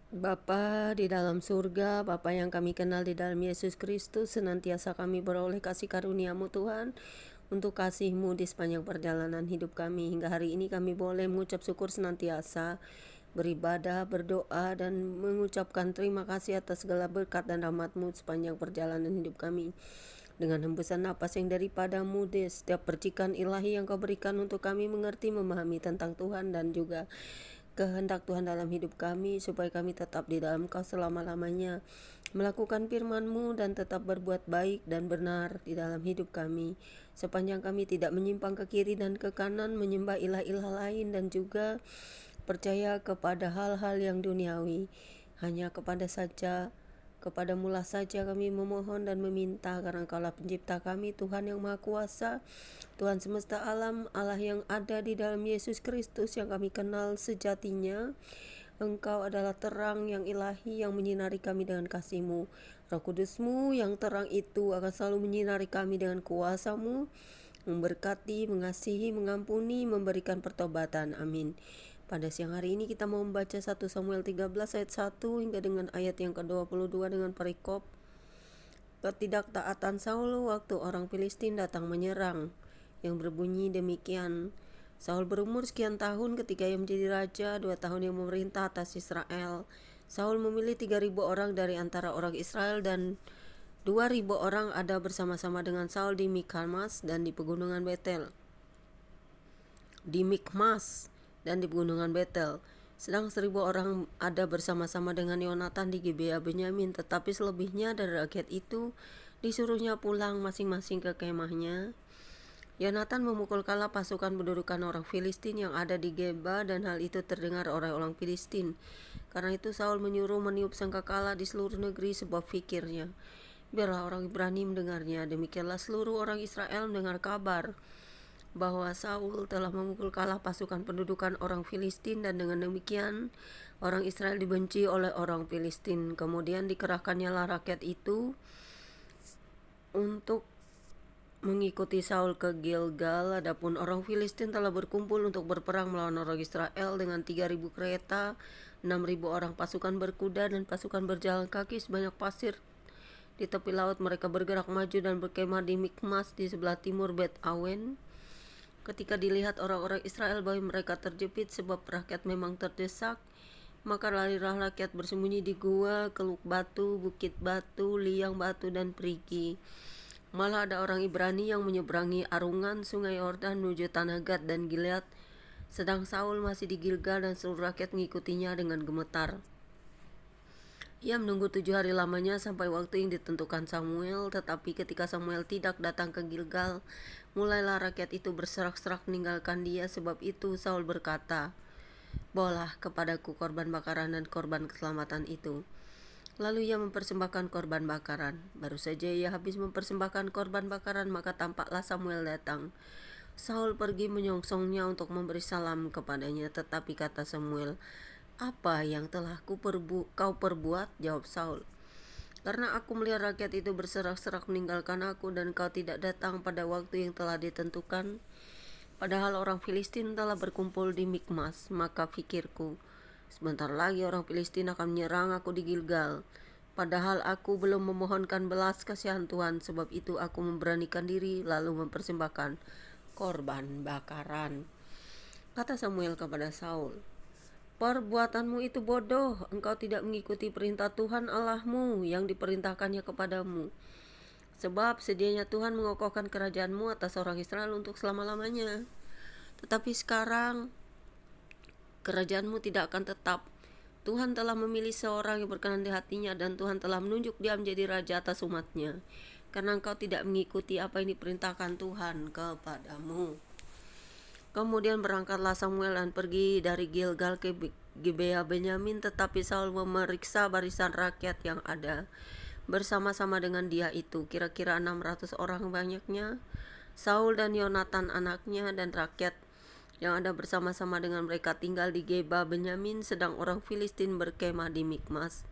Bapa di dalam surga, Bapa yang kami kenal di dalam Yesus Kristus, senantiasa kami beroleh kasih karunia-Mu Tuhan, untuk kasih-Mu di sepanjang perjalanan hidup kami. Hingga hari ini kami boleh mengucap syukur senantiasa, beribadah, berdoa, dan mengucapkan terima kasih atas segala berkat dan rahmat-Mu sepanjang perjalanan hidup kami. Dengan hembusan napas yang daripada-Mu, di setiap percikan ilahi yang Kau berikan untuk kami mengerti, memahami tentang Tuhan dan juga kehendak Tuhan dalam hidup kami, supaya kami tetap di dalam Kau selama-lamanya, melakukan firman-Mu dan tetap berbuat baik dan benar di dalam hidup kami, sepanjang kami tidak menyimpang ke kiri dan ke kanan, menyembah ilah-ilah lain dan juga percaya kepada hal-hal yang duniawi. Hanya kepadamu lah saja kami memohon dan meminta, karena Kaulah pencipta kami, Tuhan yang Maha Kuasa, Tuhan semesta alam, Allah yang ada di dalam Yesus Kristus yang kami kenal sejatinya. Engkau adalah terang yang ilahi yang menyinari kami dengan kasih-Mu. Roh Kudus-Mu yang terang itu akan selalu menyinari kami dengan kuasa-Mu, memberkati, mengasihi, mengampuni, memberikan pertobatan. Amin. Pada siang hari ini kita mau membaca 1 Samuel 13 ayat 1 hingga dengan ayat yang ke-22 dengan perikop ketidaktaatan Saul waktu orang Filistin datang menyerang, yang berbunyi demikian. Saul berumur sekian tahun ketika ia menjadi raja, 2 tahun yang memerintah atas Israel. Saul memilih 3.000 orang dari antara orang Israel, dan 2.000 orang ada bersama-sama dengan Saul di Mikmas dan di pegunungan Betel. Sedang 1.000 orang ada bersama-sama dengan Yonatan di Gibea Benyamin, tetapi selebihnya dari rakyat itu disuruhnya pulang masing-masing ke kemahnya. Yonatan memukul kalah pasukan pendudukan orang Filistin yang ada di Geba, dan hal itu terdengar oleh orang Filistin. Karena itu Saul menyuruh meniup sangkakala di seluruh negeri, sebab fikirnya, biarlah orang Ibrani mendengarnya. Demikianlah seluruh orang Israel mendengar kabar bahwa Saul telah memukul kalah pasukan pendudukan orang Filistin, dan dengan demikian orang Israel dibenci oleh orang Filistin. Kemudian dikerahkannya rakyat itu untuk mengikuti Saul ke Gilgal. Adapun orang Filistin telah berkumpul untuk berperang melawan orang Israel dengan 3.000 kereta, 6.000 orang pasukan berkuda, dan pasukan berjalan kaki sebanyak pasir di tepi laut. Mereka bergerak maju dan berkemah di Mikmas di sebelah timur Bet Awen. Ketika dilihat orang-orang Israel bahwa mereka terjepit sebab rakyat memang terdesak, maka larilah rakyat bersembunyi di gua, keluk batu, bukit batu, liang batu, dan perigi. Malah ada orang Ibrani yang menyeberangi arungan sungai Yordan menuju tanah Gad dan Gilead, sedang Saul masih di Gilgal dan seluruh rakyat mengikutinya dengan gemetar. Ia menunggu 7 hari lamanya sampai waktu yang ditentukan Samuel, tetapi ketika Samuel tidak datang ke Gilgal, mulailah rakyat itu berserak-serak meninggalkan dia. Sebab itu Saul berkata, "Bawalah kepadaku korban bakaran dan korban keselamatan itu." Lalu ia mempersembahkan korban bakaran. Baru saja ia habis mempersembahkan korban bakaran, maka tampaklah Samuel datang. Saul pergi menyongsongnya untuk memberi salam kepadanya, tetapi kata Samuel, "Apa yang telah kau perbuat?" Jawab Saul, "Karena aku melihat rakyat itu berserak-serak meninggalkan aku, dan kau tidak datang pada waktu yang telah ditentukan. Padahal orang Filistin telah berkumpul di Mikmas, maka fikirku, sebentar lagi orang Filistin akan menyerang aku di Gilgal. Padahal aku belum memohonkan belas kasihan Tuhan, sebab itu aku memberanikan diri lalu mempersembahkan korban bakaran." Kata Samuel kepada Saul, "Perbuatanmu itu bodoh. Engkau tidak mengikuti perintah Tuhan Allahmu yang diperintahkannya kepadamu. Sebab sedianya Tuhan mengokohkan kerajaanmu atas orang Israel untuk selama-lamanya. Tetapi sekarang kerajaanmu tidak akan tetap. Tuhan telah memilih seorang yang berkenan di hatinya, dan Tuhan telah menunjuk dia menjadi raja atas umatnya, karena engkau tidak mengikuti apa yang diperintahkan Tuhan kepadamu." Kemudian berangkatlah Samuel dan pergi dari Gilgal ke Gibea Benyamin, tetapi Saul memeriksa barisan rakyat yang ada bersama-sama dengan dia itu, kira-kira 600 orang banyaknya. Saul dan Yonatan anaknya dan rakyat yang ada bersama-sama dengan mereka tinggal di Geba Benyamin, sedang orang Filistin berkemah di Mikmas.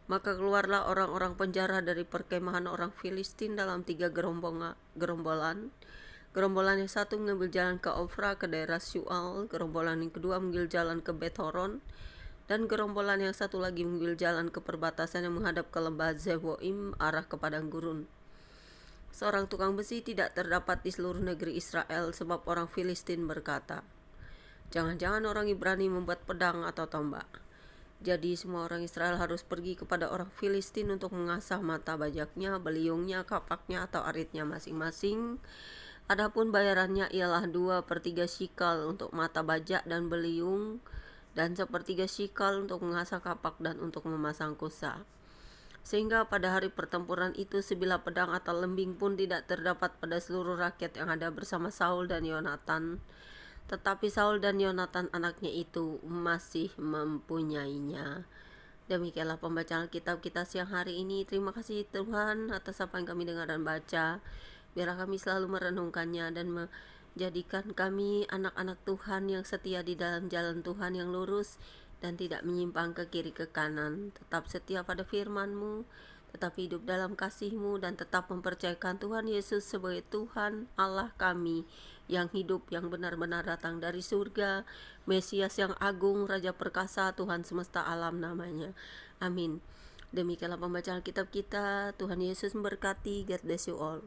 Maka keluarlah orang-orang penjara dari perkemahan orang Filistin dalam 3 gerombolan. Gerombolan yang satu mengambil jalan ke Ofra ke daerah Syual, gerombolan yang kedua mengambil jalan ke Bet Horon, Dan gerombolan yang satu lagi mengambil jalan ke perbatasan yang menghadap ke lembah Zeboim arah ke padang gurun. Seorang tukang besi tidak terdapat di seluruh negeri Israel, sebab orang Filistin berkata, "Jangan-jangan orang Ibrani membuat pedang atau tombak." Jadi semua orang Israel harus pergi kepada orang Filistin untuk mengasah mata bajaknya, beliungnya, kapaknya atau aritnya masing-masing. Adapun bayarannya ialah 2/3 shikal untuk mata bajak dan beliung, dan 1/3 shikal untuk mengasah kapak dan untuk memasang kusa. Sehingga pada hari pertempuran itu sebilah pedang atau lembing pun tidak terdapat pada seluruh rakyat yang ada bersama Saul dan Yonatan. Tetapi Saul dan Yonatan anaknya itu masih mempunyainya. Demikianlah pembacaan kitab kita siang hari ini. Terima kasih Tuhan atas apa yang kami dengar dan baca. Biarlah kami selalu merenungkannya dan menjadikan kami anak-anak Tuhan yang setia di dalam jalan Tuhan yang lurus dan tidak menyimpang ke kiri ke kanan. Tetap setia pada firman-Mu, tetap hidup dalam kasih-Mu, dan tetap mempercayakan Tuhan Yesus sebagai Tuhan Allah kami yang hidup, yang benar-benar datang dari surga, Mesias yang agung, Raja perkasa, Tuhan semesta alam namanya. Amin. Demikianlah pembacaan kitab kita. Tuhan Yesus memberkati. God bless you all.